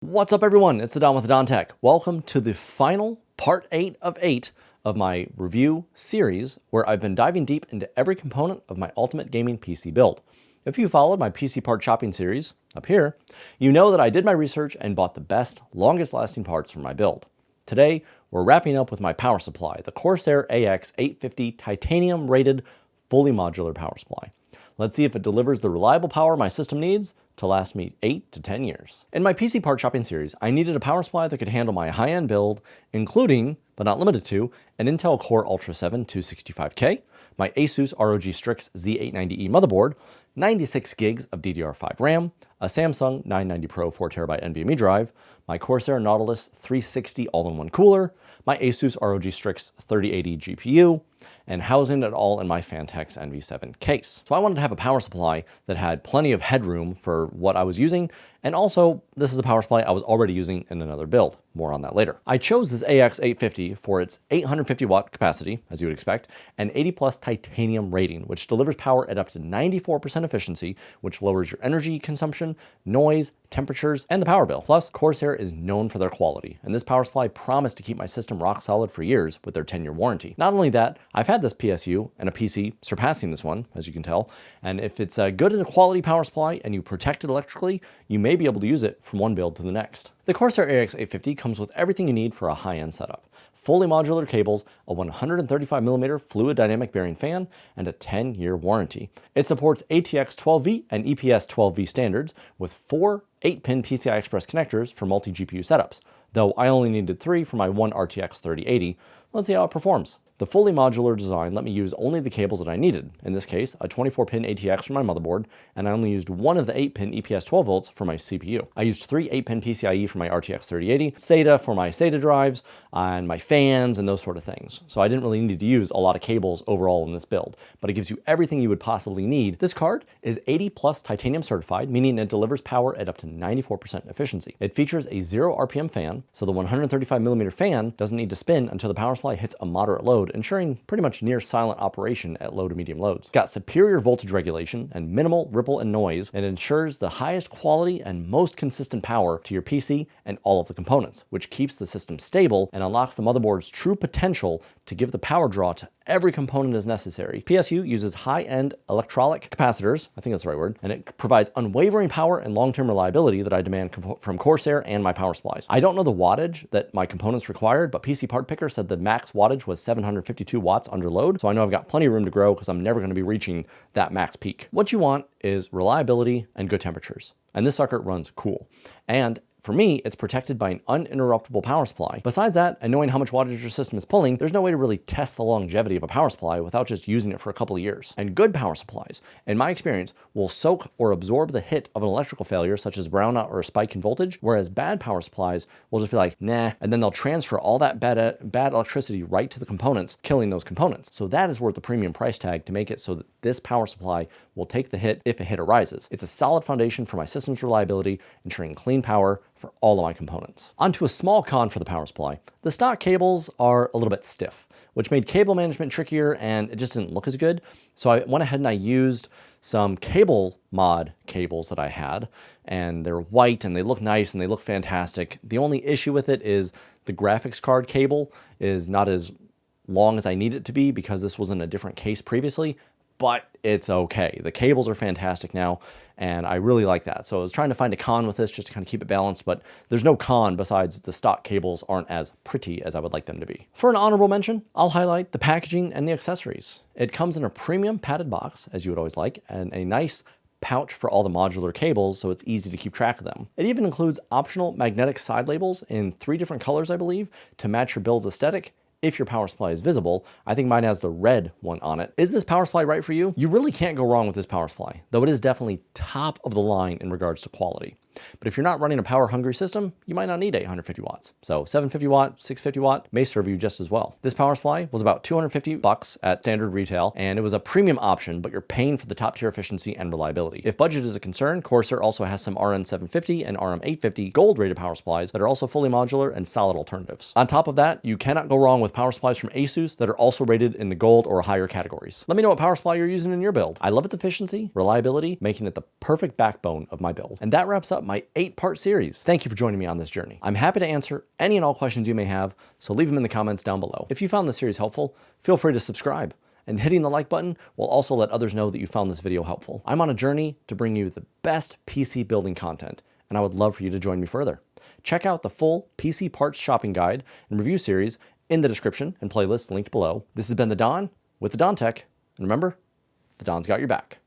What's up everyone, it's the Don with the Don Tech. Welcome to the final part 8 of 8 of my review series where I've been diving deep into every component of my ultimate gaming PC build. If you followed my PC part shopping series up here, you know that I did my research and bought the best, longest lasting parts for my build. Today, we're wrapping up with my power supply, the Corsair AX850 titanium rated fully modular power supply. Let's see if it delivers the reliable power my system needs to last me 8 to 10 years. In my PC part shopping series, I needed a power supply that could handle my high-end build, including, but not limited to, an Intel Core Ultra 7 265K, my ASUS ROG Strix Z890E motherboard, 96 gigs of DDR5 RAM, a Samsung 990 Pro 4TB NVMe drive, my Corsair Nautilus 360 all-in-one cooler, my ASUS ROG Strix 3080 GPU, and housing it all in my Fantex NV7 case. So I wanted to have a power supply that had plenty of headroom for what I was using, and also this is a power supply I was already using in another build. More on that later. I chose this AX850 for its 850 watt capacity, as you would expect, and 80 plus titanium rating, which delivers power at up to 94% efficiency, which lowers your energy consumption, noise, temperatures, and the power bill. Plus, Corsair is known for their quality, and this power supply promised to keep my system rock solid for years with their 10-year warranty. Not only that, I've had this PSU and a PC surpassing this one, as you can tell, and if it's a good and a quality power supply and you protect it electrically, you may be able to use it from one build to the next. The Corsair AX850 comes with everything you need for a high-end setup. Fully modular cables, a 135mm fluid dynamic bearing fan, and a 10-year warranty. It supports ATX 12V and EPS 12V standards with 4 8-pin PCI Express connectors for multi-GPU setups, though I only needed 3 for my one RTX 3080. Let's see how it performs. The fully modular design let me use only the cables that I needed. In this case, a 24-pin ATX for my motherboard, and I only used one of the 8-pin EPS 12 volts for my CPU. I used 3 8-pin PCIe for my RTX 3080, SATA for my SATA drives, and my fans and those sort of things. So I didn't really need to use a lot of cables overall in this build, but it gives you everything you would possibly need. This card is 80 plus titanium certified, meaning it delivers power at up to 94% efficiency. It features a 0 RPM fan, so the 135mm fan doesn't need to spin until the power supply hits a moderate load, ensuring pretty much near silent operation at low to medium loads. It's got superior voltage regulation and minimal ripple and noise, and ensures the highest quality and most consistent power to your PC and all of the components, which keeps the system stable and unlocks the motherboard's true potential to give the power draw to every component as necessary. PSU uses high-end electrolytic capacitors, I think that's the right word, and it provides unwavering power and long-term reliability that I demand from Corsair and my power supplies. I don't know the wattage that my components required, but PC Part Picker said the max wattage was 752 watts under load, so I know I've got plenty of room to grow because I'm never going to be reaching that max peak. What you want is reliability and good temperatures, and this sucker runs cool. And for me, it's protected by an uninterruptible power supply. Besides that, and knowing how much wattage your system is pulling, there's no way to really test the longevity of a power supply without just using it for a couple of years. And good power supplies, in my experience, will soak or absorb the hit of an electrical failure, such as brownout or a spike in voltage, whereas bad power supplies will just be like, nah, and then they'll transfer all that bad electricity right to the components, killing those components. So that is worth the premium price tag to make it so that this power supply will take the hit if a hit arises. It's a solid foundation for my system's reliability, ensuring clean power for all of my components. Onto a small con for the power supply. The stock cables are a little bit stiff, which made cable management trickier and it just didn't look as good. So I went ahead and I used some CableMod cables that I had, and they're white and they look nice and they look fantastic. The only issue with it is the graphics card cable is not as long as I need it to be because this was in a different case previously, but it's okay. The cables are fantastic now, and I really like that. So I was trying to find a con with this just to kind of keep it balanced, but there's no con besides the stock cables aren't as pretty as I would like them to be. For an honorable mention, I'll highlight the packaging and the accessories. It comes in a premium padded box, as you would always like, and a nice pouch for all the modular cables so it's easy to keep track of them. It even includes optional magnetic side labels in 3 different colors, I believe, to match your build's aesthetic. If your power supply is visible, I think mine has the red one on it. Is this power supply right for you? You really can't go wrong with this power supply, though it is definitely top of the line in regards to quality. But if you're not running a power-hungry system, you might not need 850 watts. So 750 watt, 650 watt may serve you just as well. This power supply was about $250 at standard retail, and it was a premium option, but you're paying for the top-tier efficiency and reliability. If budget is a concern, Corsair also has some RN750 and RM850 gold-rated power supplies that are also fully modular and solid alternatives. On top of that, you cannot go wrong with power supplies from ASUS that are also rated in the gold or higher categories. Let me know what power supply you're using in your build. I love its efficiency, reliability, making it the perfect backbone of my build. And that wraps up up my 8-part series. Thank you for joining me on this journey. I'm happy to answer any and all questions you may have, so leave them in the comments down below. If you found this series helpful, feel free to subscribe. And hitting the like button will also let others know that you found this video helpful. I'm on a journey to bring you the best PC building content, and I would love for you to join me further. Check out the full PC parts shopping guide and review series in the description and playlist linked below. This has been the Don with the Don Tech, and remember, the Don's got your back.